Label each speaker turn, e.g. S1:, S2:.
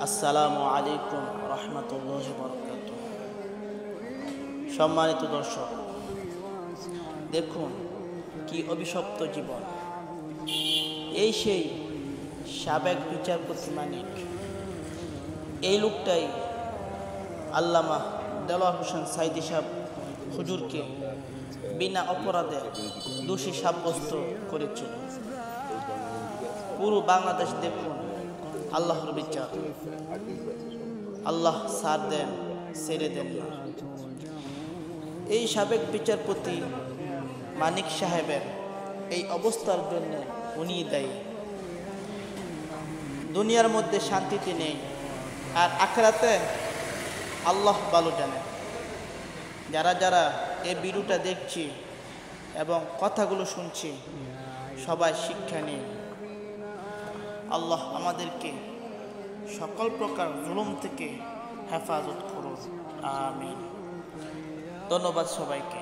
S1: আসসালামু আলাইকুম রহমতুল্লাহি বারাকাতুহু। সম্মানিত দর্শক, দেখুন কি অভিশপ্ত জীবন। এই সেই সাবেক বিচারপতি মানিক। এই লোকটাই আল্লামা দেলোয়ার হোসেন সাঈদী সাহেব হুজুরকে বিনা অপরাধে দোষী সাব্যস্ত করেছিল। পুরো বাংলাদেশ দেখুন আল্লাহর বিচার। আল্লাহ ছাড় দেন, ছেড়ে দেন না। এই সাবেক বিচারপতি মানিক সাহেবের এই অবস্থার জন্য উনি দায়ী। দুনিয়ার মধ্যে শান্তিতে নেই, আর আখিরাতে আল্লাহ ভালো জানে। যারা যারা এই ভিডিওটা দেখছি এবং কথাগুলো শুনছি, সবাই শিক্ষা নিন। আল্লাহ আমাদেরকে সকল প্রকার জুলুম থেকে হেফাজত করুন, আমিন। ধন্যবাদ সবাইকে।